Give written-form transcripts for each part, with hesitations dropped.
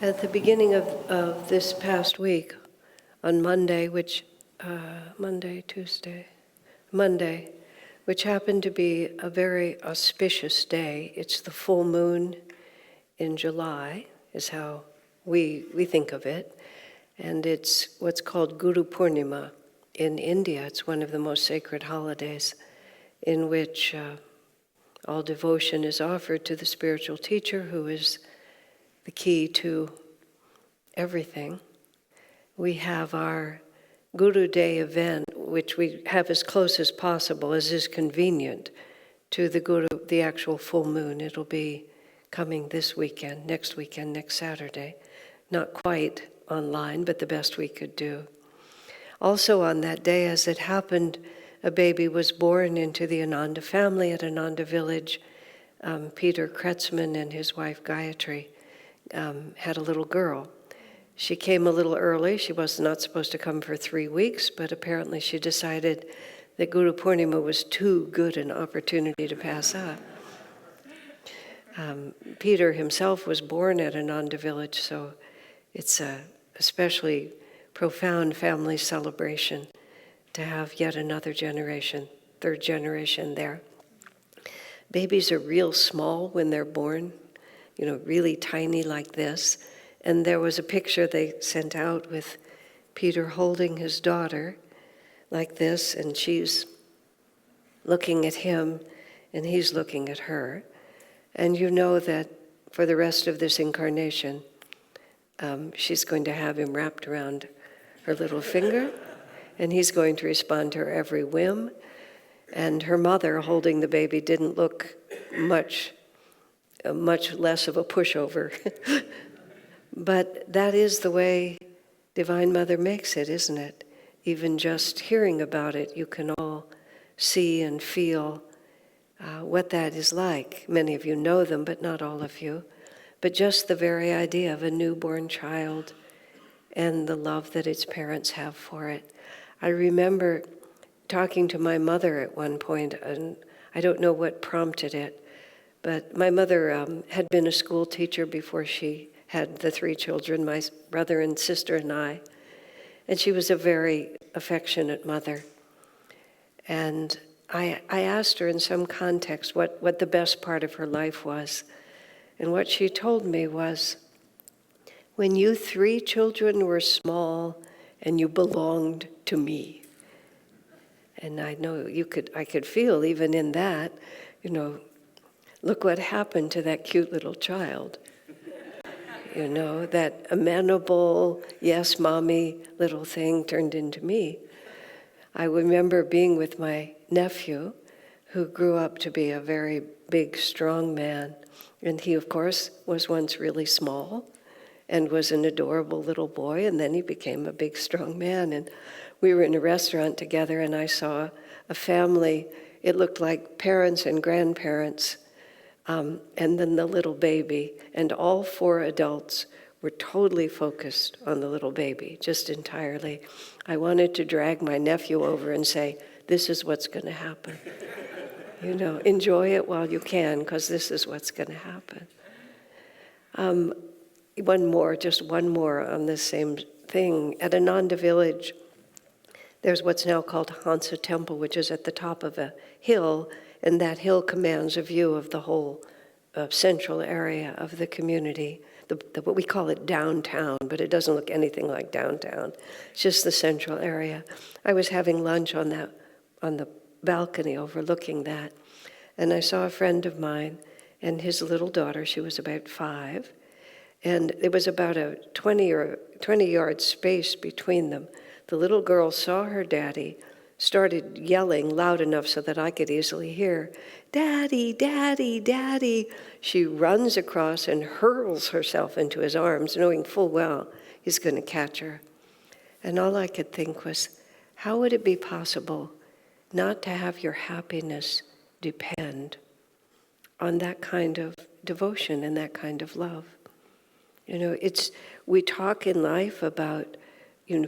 At the beginning of this past week, on Monday, Monday, which happened to be a very auspicious day. It's the full moon in July, is how we think of it. And it's what's called Guru Purnima in India. It's one of the most sacred holidays in which all devotion is offered to the spiritual teacher who is the key to everything. We have our Guru Day event, which we have as close as possible, as is convenient, to the actual full moon. It'll be coming this weekend, next Saturday. Not quite online, but the best we could do. Also on that day, as it happened, a baby was born into the Ananda family at Ananda Village. Peter Kretzman and his wife Gayatri had a little girl. She came a little early. She was not supposed to come for 3 weeks, but apparently she decided that Guru Purnima was too good an opportunity to pass up. Peter himself was born at Ananda Village, so it's a especially profound family celebration to have yet another generation, third generation there. Babies are real small when they're born, really tiny like this. And there was a picture they sent out with Peter holding his daughter like this, and she's looking at him, and he's looking at her. And you know that for the rest of this incarnation, she's going to have him wrapped around her little finger, and he's going to respond to her every whim. And her mother holding the baby didn't look much less of a pushover. But that is the way Divine Mother makes it, isn't it? Even just hearing about it, you can all see and feel what that is like. Many of you know them, but not all of you. But just the very idea of a newborn child and the love that its parents have for it. I remember talking to my mother at one point, and I don't know what prompted it, but my mother had been a school teacher before she had the 3 children, my brother and sister and I. And she was a very affectionate mother. And I asked her in some context what the best part of her life was. And what she told me was, when you 3 children were small and you belonged to me. And I know I could feel even in that, look what happened to that cute little child. That amenable, yes, mommy little thing turned into me. I remember being with my nephew, who grew up to be a very big, strong man. And he, of course, was once really small and was an adorable little boy, and then he became a big, strong man. And we were in a restaurant together, and I saw a family. It looked like parents and grandparents, and then the little baby, and all 4 adults were totally focused on the little baby, just entirely. I wanted to drag my nephew over and say, this is what's going to happen. Enjoy it while you can, because this is what's going to happen. One more on this same thing. At Ananda Village, there's what's now called Hansa Temple, which is at the top of a hill, and that hill commands a view of the whole central area of the community. What we call it downtown, but it doesn't look anything like downtown. It's just the central area. I was having lunch on the balcony overlooking that, and I saw a friend of mine and his little daughter. She was about 5, and it was about a 20-yard space between them. The little girl saw her daddy, started yelling loud enough so that I could easily hear, "Daddy, Daddy, Daddy." She runs across and hurls herself into his arms, knowing full well he's going to catch her. And all I could think was, how would it be possible not to have your happiness depend on that kind of devotion and that kind of love? We talk in life about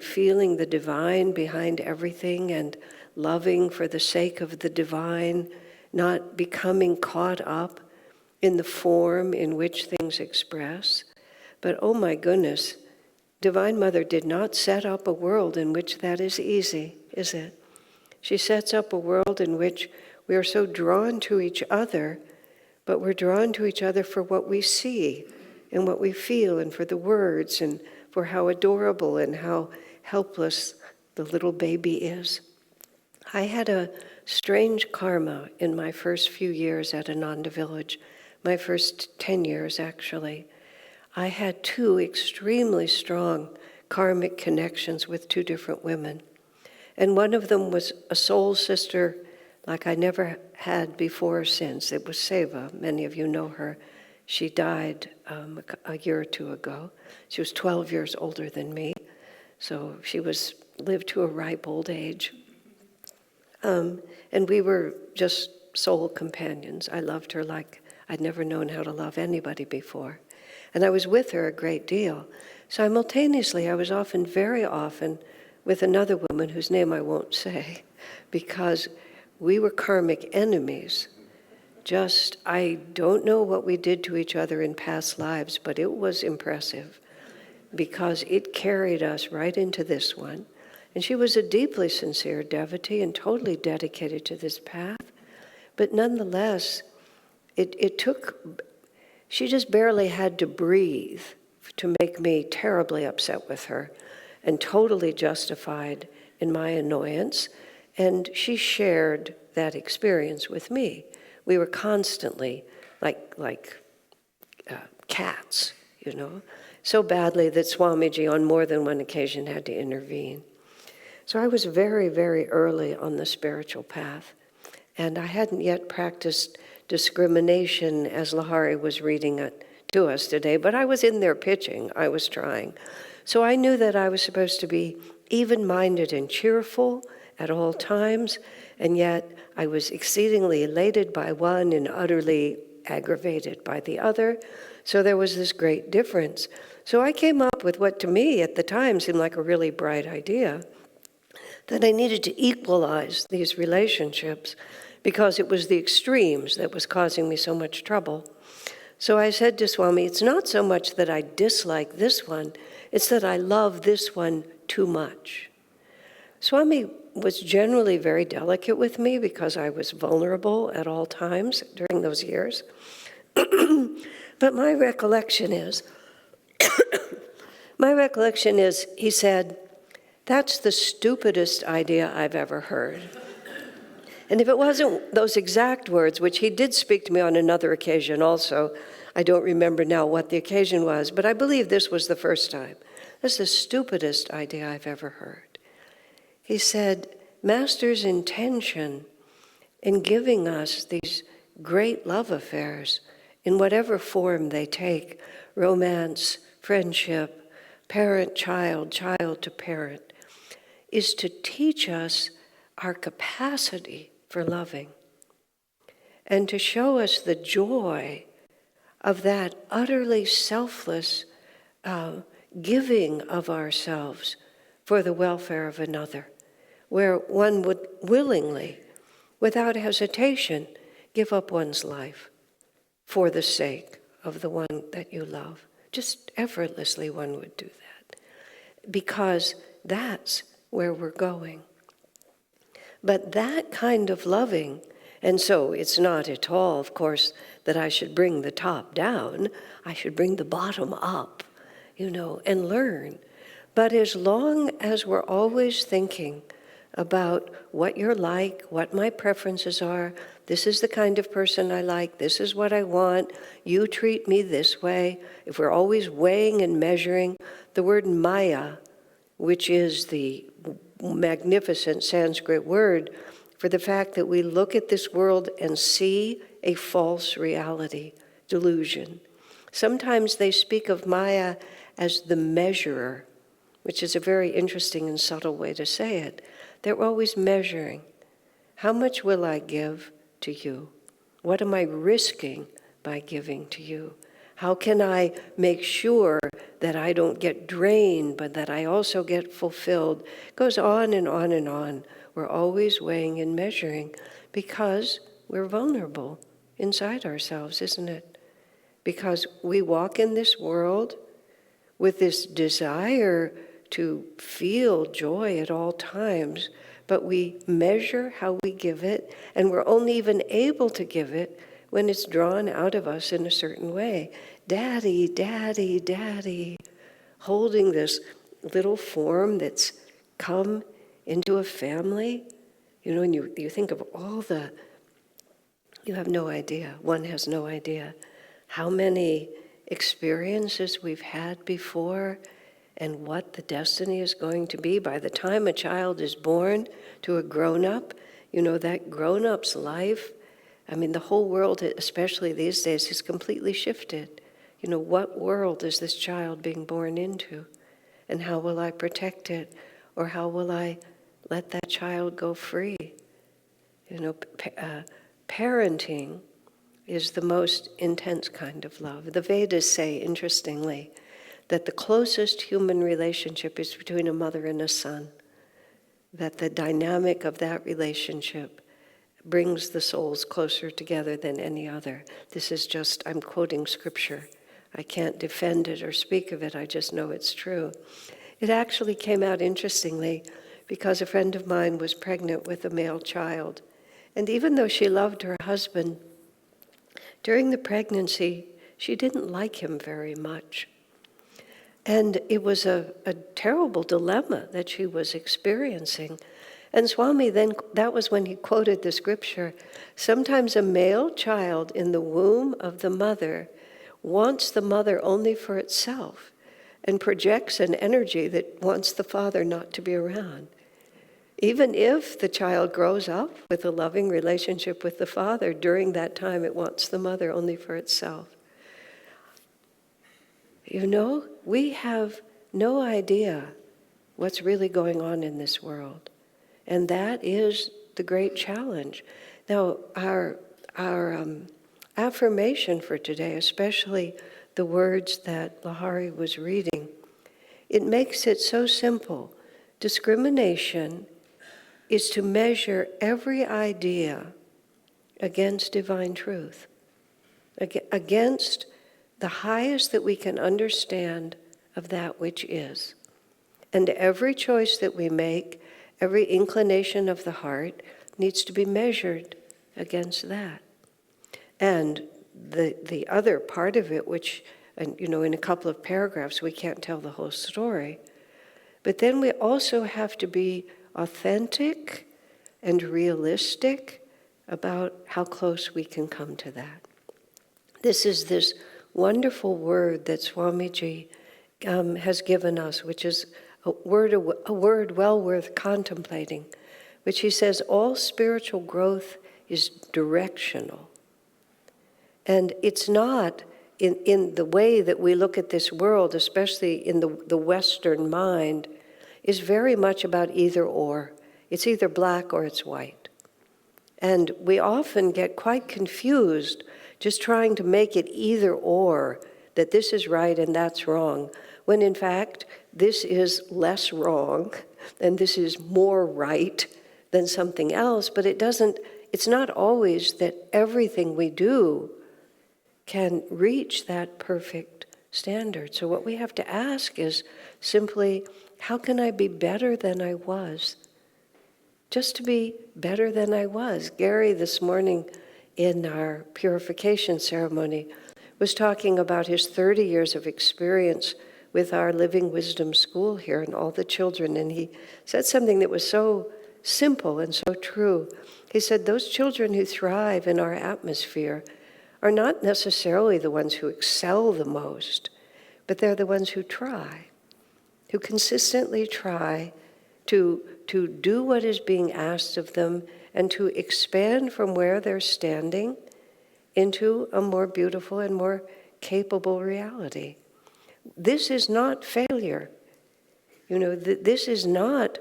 feeling the divine behind everything and loving for the sake of the divine, not becoming caught up in the form in which things express. But oh my goodness, Divine Mother did not set up a world in which that is easy, is it? She sets up a world in which we are so drawn to each other, but we're drawn to each other for what we see and what we feel, and for the words, and for how adorable and how helpless the little baby is. I had a strange karma in my first few years at Ananda Village, my first 10 years actually. I had 2 extremely strong karmic connections with 2 different women. And one of them was a soul sister like I never had before or since. It was Seva. Many of you know her. She died a year or 2 ago. She was 12 years older than me, so she lived to a ripe old age. And we were just soul companions. I loved her like I'd never known how to love anybody before. And I was with her a great deal. Simultaneously, I was very often, with another woman whose name I won't say, because we were karmic enemies. I don't know what we did to each other in past lives, but it was impressive because it carried us right into this one. And she was a deeply sincere devotee and totally dedicated to this path. But nonetheless, she just barely had to breathe to make me terribly upset with her and totally justified in my annoyance. And she shared that experience with me. We were constantly like cats, so badly that Swamiji on more than one occasion had to intervene. So I was very, very early on the spiritual path, and I hadn't yet practiced discrimination as Lahari was reading it to us today, but I was in there pitching, I was trying. So I knew that I was supposed to be even-minded and cheerful at all times, and yet I was exceedingly elated by one and utterly aggravated by the other. So there was this great difference. So I came up with what to me at the time seemed like a really bright idea, that I needed to equalize these relationships because it was the extremes that was causing me so much trouble. So I said to Swami, it's not so much that I dislike this one, it's that I love this one too much. Swami was generally very delicate with me because I was vulnerable at all times during those years. But my recollection is, he said, that's the stupidest idea I've ever heard. And if it wasn't those exact words, which he did speak to me on another occasion also, I don't remember now what the occasion was, but I believe this was the first time. That's the stupidest idea I've ever heard. He said, Master's intention in giving us these great love affairs, in whatever form they take, romance, friendship, parent-child, child to parent, is to teach us our capacity for loving and to show us the joy of that utterly selfless giving of ourselves for the welfare of another, where one would willingly, without hesitation, give up one's life for the sake of the one that you love. Just effortlessly one would do that, because that's where we're going. But that kind of loving, and so it's not at all, of course, that I should bring the top down, I should bring the bottom up, and learn. But as long as we're always thinking about what you're like, what my preferences are, this is the kind of person I like, this is what I want, you treat me this way, if we're always weighing and measuring, the word Maya, which is the magnificent Sanskrit word for the fact that we look at this world and see a false reality, delusion. Sometimes they speak of Maya as the measurer, which is a very interesting and subtle way to say it. They're always measuring. How much will I give to you? What am I risking by giving to you? How can I make sure that I don't get drained, but that I also get fulfilled? It goes on and on and on We're always weighing and measuring because we're vulnerable inside ourselves, isn't it? Because we walk in this world with this desire to feel joy at all times, but we measure how we give it, and we're only even able to give it when it's drawn out of us in a certain way. Daddy, daddy, daddy, holding this little form that's come into a family. And you think of all you have no idea, one has no idea how many experiences we've had before and what the destiny is going to be. By the time a child is born to a grown-up, that grown-up's life, the whole world, especially these days, has completely shifted. What world is this child being born into? And how will I protect it? Or how will I let that child go free? Parenting is the most intense kind of love. The Vedas say, interestingly, that the closest human relationship is between a mother and a son, that the dynamic of that relationship brings the souls closer together than any other. This is just, I'm quoting scripture. I can't defend it or speak of it, I just know it's true. It actually came out interestingly because a friend of mine was pregnant with a male child. And even though she loved her husband, during the pregnancy, she didn't like him very much. And it was a terrible dilemma that she was experiencing. And Swami then, that was when he quoted the scripture, sometimes a male child in the womb of the mother wants the mother only for itself and projects an energy that wants the father not to be around. Even if the child grows up with a loving relationship with the father, during that time it wants the mother only for itself. We have no idea what's really going on in this world. And that is the great challenge. Now, our affirmation for today, especially the words that Lahari was reading, it makes it so simple. Discrimination is to measure every idea against divine truth, against the highest that we can understand of that which is. And every choice that we make, every inclination of the heart needs to be measured against that. And the other part of it, which, in a couple of paragraphs, we can't tell the whole story, but then we also have to be authentic and realistic about how close we can come to that. This is this wonderful word that Swamiji has given us, which is a word well worth contemplating, which he says, all spiritual growth is directional. And it's not in the way that we look at this world, especially in the Western mind, is very much about either or. It's either black or it's white. And we often get quite confused just trying to make it either or, that this is right and that's wrong, when in fact this is less wrong and this is more right than something else. But it's not always that everything we do can reach that perfect standard. So what we have to ask is simply, how can I be better than I was? Just to be better than I was. Gary this morning in our purification ceremony was talking about his 30 years of experience with our Living Wisdom School here and all the children. And he said something that was so simple and so true. He said, those children who thrive in our atmosphere are not necessarily the ones who excel the most, but they're the ones who try, who consistently try to do what is being asked of them and to expand from where they're standing into a more beautiful and more capable reality. This is not failure. This is not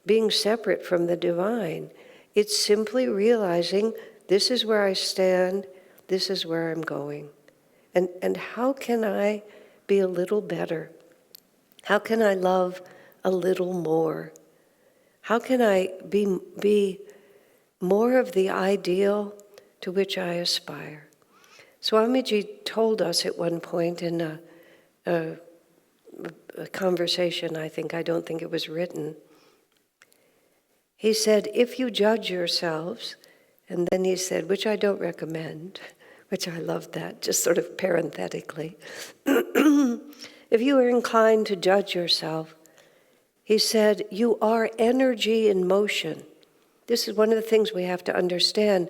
being separate from the divine. It's simply realizing this is where I stand, this is where I'm going. And how can I be a little better? How can I love a little more? How can I be more of the ideal to which I aspire? Swamiji told us at one point in a conversation, I don't think it was written. He said, if you judge yourselves, and then he said, which I don't recommend, which I love that, just sort of parenthetically. If you are inclined to judge yourself, he said, you are energy in motion. This is one of the things we have to understand.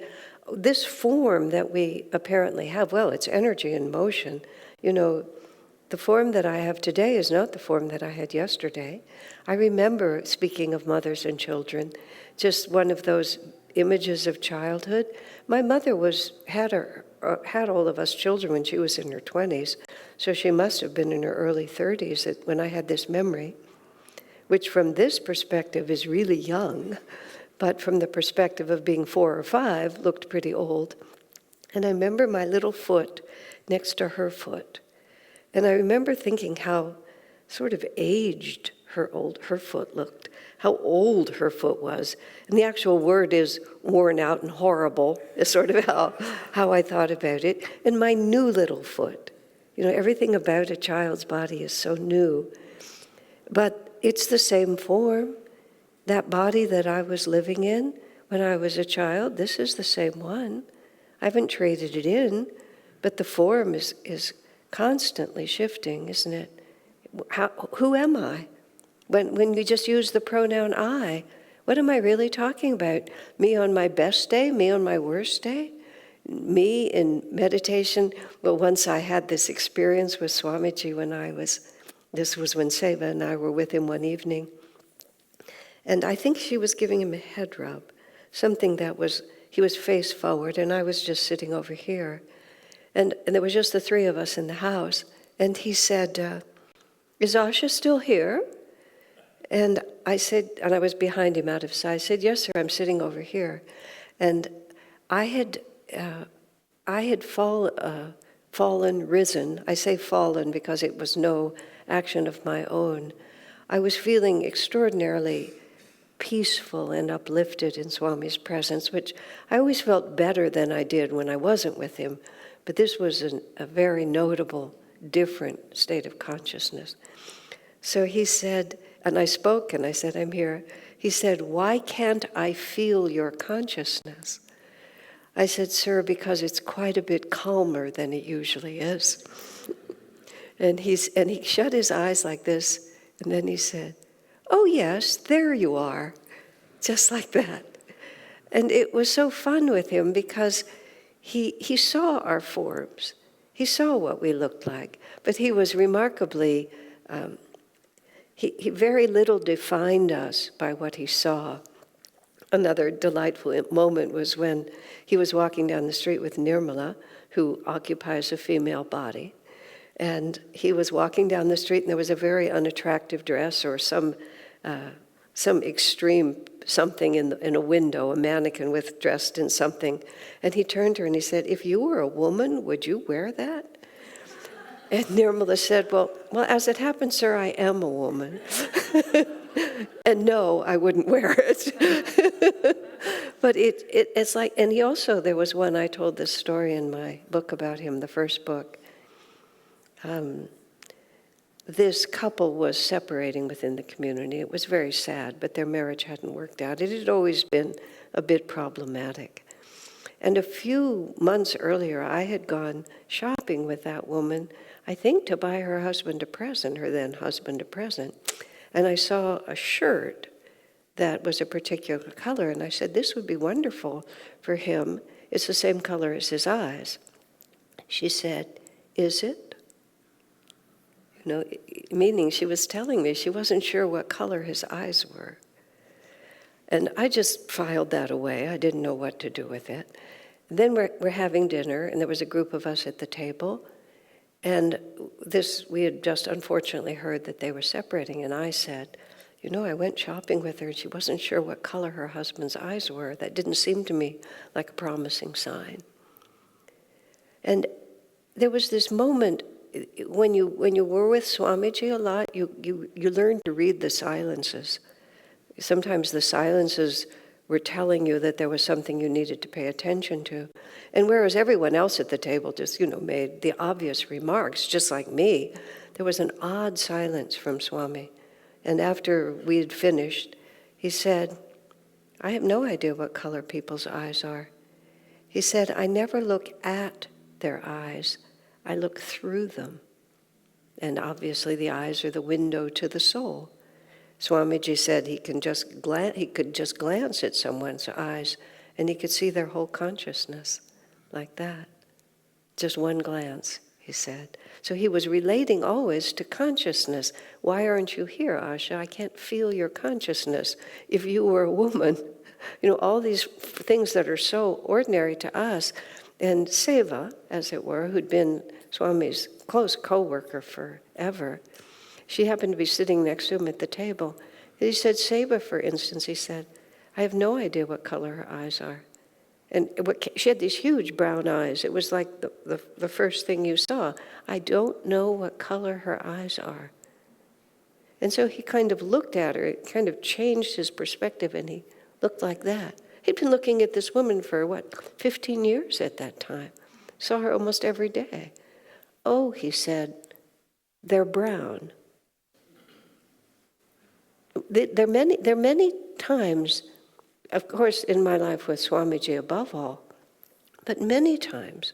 This form that we apparently have, well, it's energy in motion. You know, the form that I have today is not the form that I had yesterday. I remember, speaking of mothers and children, just one of those images of childhood. My mother had all of us children when she was in her 20s, so she must have been in her early 30s when I had this memory, which from this perspective is really young, but from the perspective of being 4 or 5, looked pretty old. And I remember my little foot next to her foot. And I remember thinking how sort of aged her foot looked, how old her foot was. And the actual word is worn out and horrible, is sort of how I thought about it. And my new little foot. You know, everything about a child's body is so new. But it's the same form. That body that I was living in when I was a child, this is the same one. I haven't traded it in, but the form is constantly shifting, isn't it? Who am I? When you just use the pronoun I, what am I really talking about? Me on my best day? Me on my worst day? Me in meditation? Well, once I had this experience with Swamiji this was when Seva and I were with him one evening. And I think she was giving him a head rub, something he was face forward, and I was just sitting over here. And there was just the 3 of us in the house. And he said, is Asha still here? And I said, and I was behind him out of sight. I said, yes, sir, I'm sitting over here. And I had fallen, risen. I say fallen because it was no action of my own. I was feeling extraordinarily peaceful and uplifted in Swami's presence, which I always felt better than I did when I wasn't with him. But this was a very notable, different state of consciousness. So he said, and I spoke and I said, I'm here. He said, why can't I feel your consciousness? I said, sir, because it's quite a bit calmer than it usually is. And he shut his eyes like this, and then he said, oh yes, there you are, just like that. And it was so fun with him because he saw our forms. He saw what we looked like, but he was remarkably, he very little defined us by what he saw. Another delightful moment was when he was walking down the street with Nirmala, who occupies a female body. And he was walking down the street, and there was a very unattractive dress or some extreme something in a window, a mannequin dressed in something. And he turned to her and he said, if you were a woman, would you wear that? And Nirmala said, well, as it happens, sir, I am a woman. And no, I wouldn't wear it. But it's like, and he also, there was one, I told this story in my book about him, the first book. This couple was separating within the community. It was very sad, but their marriage hadn't worked out. It had always been a bit problematic. And a few months earlier, I had gone shopping with that woman, I think to buy her husband a present, her then husband a present. And I saw a shirt that was a particular color, and I said, this would be wonderful for him. It's the same color as his eyes. She said, is it? Meaning she was telling me she wasn't sure what color his eyes were. And I just filed that away. I didn't know what to do with it. Then we're having dinner, and there was a group of us at the table. And we had just unfortunately heard that they were separating. And I said, I went shopping with her, and she wasn't sure what color her husband's eyes were. That didn't seem to me like a promising sign. And there was this moment when you were with Swamiji a lot, you learned to read the silences. Sometimes the silences were telling you that there was something you needed to pay attention to. And whereas everyone else at the table just, made the obvious remarks, just like me, there was an odd silence from Swami. And after we had finished, he said, I have no idea what color people's eyes are. He said, I never look at their eyes, I look through them. And obviously the eyes are the window to the soul. Swamiji said he could just glance at someone's eyes and he could see their whole consciousness like that. Just one glance, he said. So he was relating always to consciousness. Why aren't you here, Asha? I can't feel your consciousness. If you were a woman, all these things that are so ordinary to us. And Seva, as it were, who'd been Swami's close co-worker forever, she happened to be sitting next to him at the table. And he said, Seva, for instance, he said, I have no idea what color her eyes are. And she had these huge brown eyes. It was like the first thing you saw. I don't know what color her eyes are. And so he kind of looked at her. It kind of changed his perspective, and he looked like that. He'd been looking at this woman for, 15 years at that time. Saw her almost every day. Oh, he said, they're brown. There are many times, of course, in my life with Swamiji above all, but many times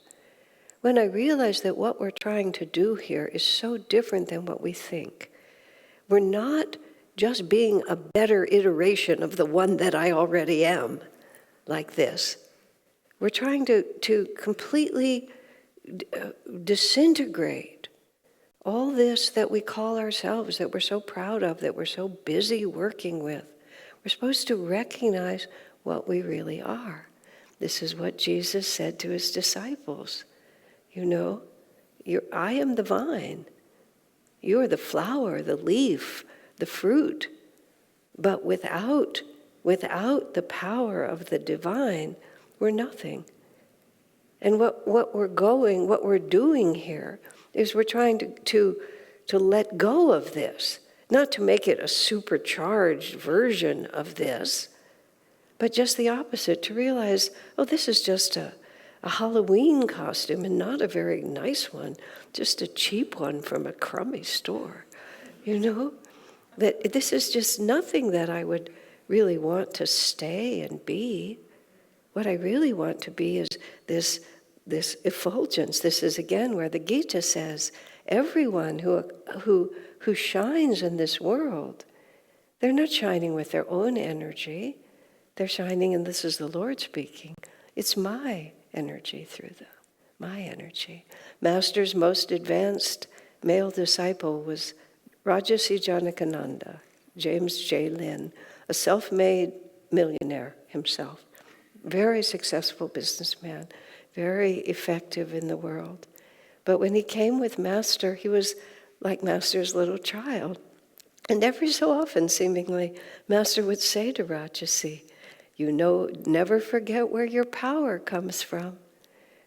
when I realize that what we're trying to do here is so different than what we think. We're not just being a better iteration of the one that I already am, like this. We're trying to completely disintegrate all this that we call ourselves, that we're so proud of, that we're so busy working with. We're supposed to recognize what we really are. This is what Jesus said to his disciples. I am the vine. You are the flower, the leaf, the fruit. But without the power of the divine, we're nothing. And what we're doing here is we're trying to let go of this, not to make it a supercharged version of this, but just the opposite, to realize, this is just a Halloween costume and not a very nice one, just a cheap one from a crummy store, that this is just nothing that I would really want to stay and be. What I really want to be is this effulgence. This is again where the Gita says, everyone who shines in this world, they're not shining with their own energy. They're shining, and this is the Lord speaking. It's my energy through them, my energy. Master's most advanced male disciple was Rajarsi Janakananda, James J. Lynn, a self-made millionaire himself, very successful businessman, very effective in the world. But when he came with Master, he was like Master's little child. And every so often, seemingly, Master would say to Rajarsi, never forget where your power comes from.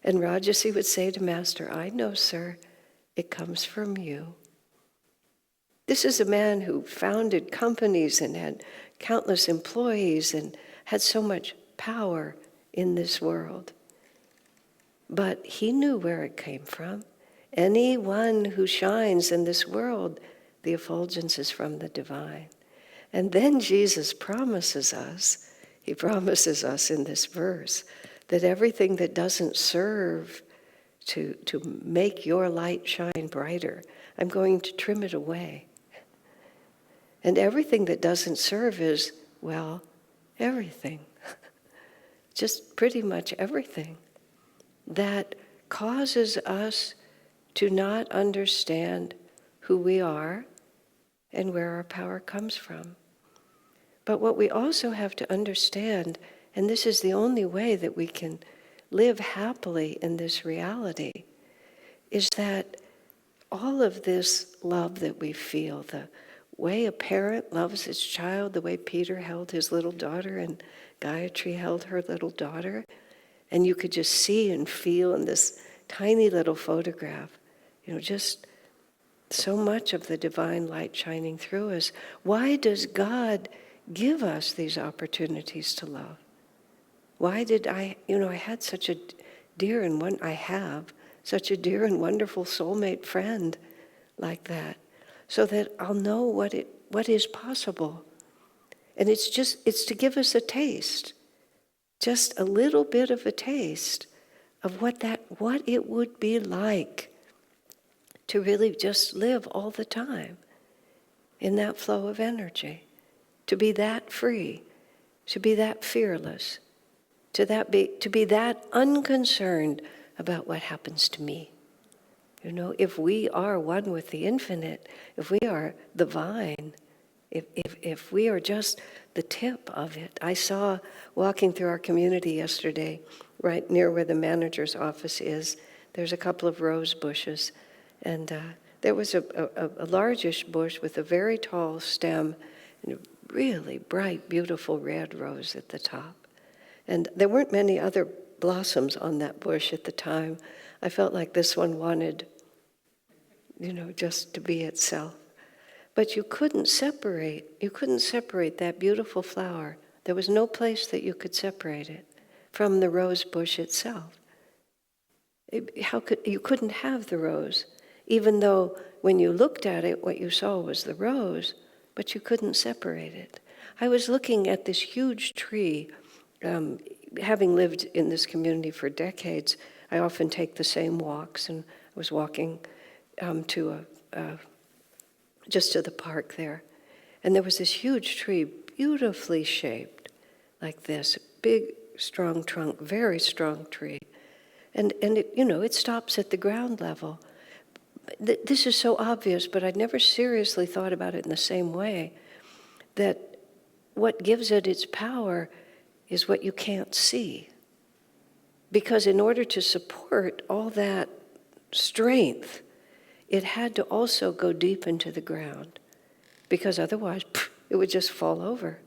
And Rajarsi would say to Master, I know, sir, it comes from you. This is a man who founded companies and had countless employees and had so much power in this world. But he knew where it came from. Anyone who shines in this world, the effulgence is from the divine. And then Jesus promises us, he promises us in this verse, that everything that doesn't serve to make your light shine brighter, I'm going to trim it away. And everything that doesn't serve is, everything. Just pretty much everything that causes us to not understand who we are and where our power comes from. But what we also have to understand, and this is the only way that we can live happily in this reality, is that all of this love that we feel, the way a parent loves his child, the way Peter held his little daughter and Gayatri held her little daughter, and you could just see and feel in this tiny little photograph, just so much of the divine light shining through us. Why does God give us these opportunities to love? Why did I had such a dear and I have such a dear and wonderful soulmate friend like that, so that I'll know what is possible. And it's to give us a taste, just a little bit of a taste of what it would be like to really just live all the time in that flow of energy, to be that free, to be that fearless, to be that unconcerned about what happens to me. If we are one with the infinite, if we are the vine, if we are just the tip of it. I saw, walking through our community yesterday, right near where the manager's office is, there's a couple of rose bushes, and there was a largish bush with a very tall stem and a really bright, beautiful red rose at the top. And there weren't many other blossoms on that bush at the time. I felt like this one wanted, just to be itself. But you couldn't separate that beautiful flower. There was no place that you could separate it from the rose bush itself. You couldn't have the rose, even though when you looked at it, what you saw was the rose, but you couldn't separate it. I was looking at this huge tree. Having lived in this community for decades, I often take the same walks, and I was walking just to the park there. And there was this huge tree, beautifully shaped, like this, big, strong trunk, very strong tree. And it stops at the ground level. This is so obvious, but I'd never seriously thought about it in the same way, that what gives it its power is what you can't see. Because in order to support all that strength, it had to also go deep into the ground, because otherwise it would just fall over.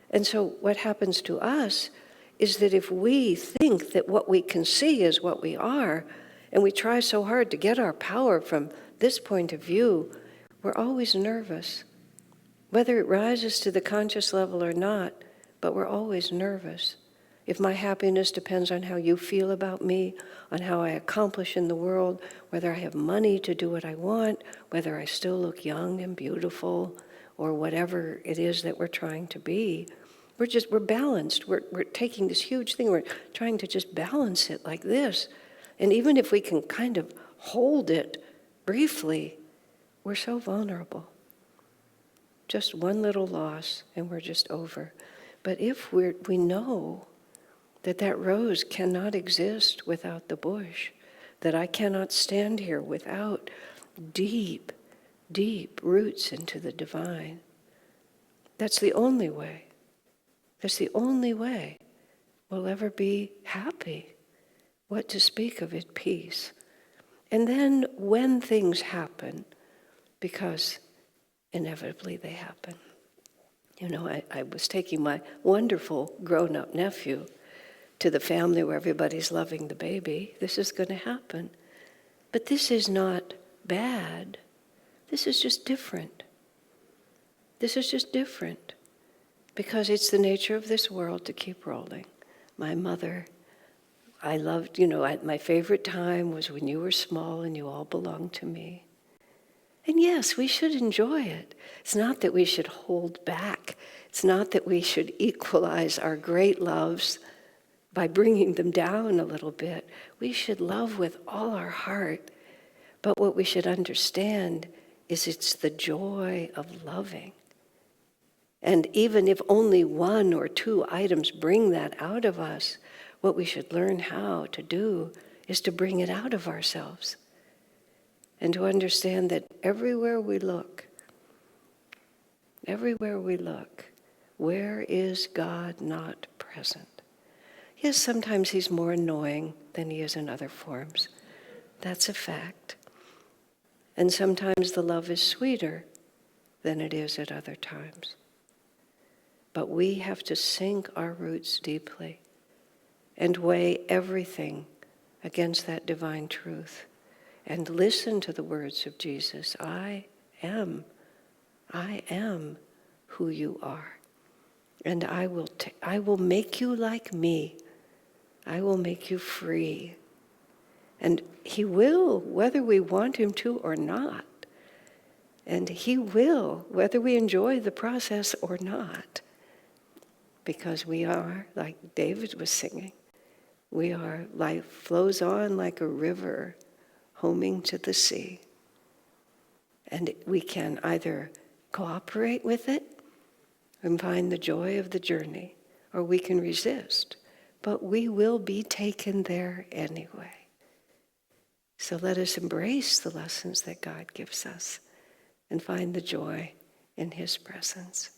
And so what happens to us is that if we think that what we can see is what we are, and we try so hard to get our power from this point of view, we're always nervous. Whether it rises to the conscious level or not, but we're always nervous. If my happiness depends on how you feel about me, on how I accomplish in the world, whether I have money to do what I want, whether I still look young and beautiful, or whatever it is that we're trying to be, we're balanced. We're taking this huge thing, we're trying to just balance it like this. And even if we can kind of hold it briefly, we're so vulnerable. Just one little loss and we're just over. But if we know that rose cannot exist without the bush, that I cannot stand here without deep, deep roots into the divine, that's the only way. That's the only way we'll ever be happy. What to speak of at peace. And then when things happen, because inevitably they happen. I was taking my wonderful grown-up nephew to the family where everybody's loving the baby. This is going to happen. But this is not bad. This is just different. This is just different. Because it's the nature of this world to keep rolling. My mother, I loved, my favorite time was when you were small and you all belonged to me. And yes, we should enjoy it. It's not that we should hold back. It's not that we should equalize our great loves by bringing them down a little bit. We should love with all our heart. But what we should understand is it's the joy of loving. And even if only one or two items bring that out of us, what we should learn how to do is to bring it out of ourselves. And to understand that everywhere we look, where is God not present? Yes, sometimes he's more annoying than he is in other forms. That's a fact. And sometimes the love is sweeter than it is at other times. But we have to sink our roots deeply and weigh everything against that divine truth and listen to the words of Jesus. I am who you are. And I will make you like me. I will make you free. And he will, whether we want him to or not. And he will, whether we enjoy the process or not. Because we are, like David was singing, life flows on like a river, homing to the sea. And we can either cooperate with it and find the joy of the journey, or we can resist. But we will be taken there anyway. So let us embrace the lessons that God gives us and find the joy in his presence.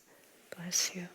Bless you.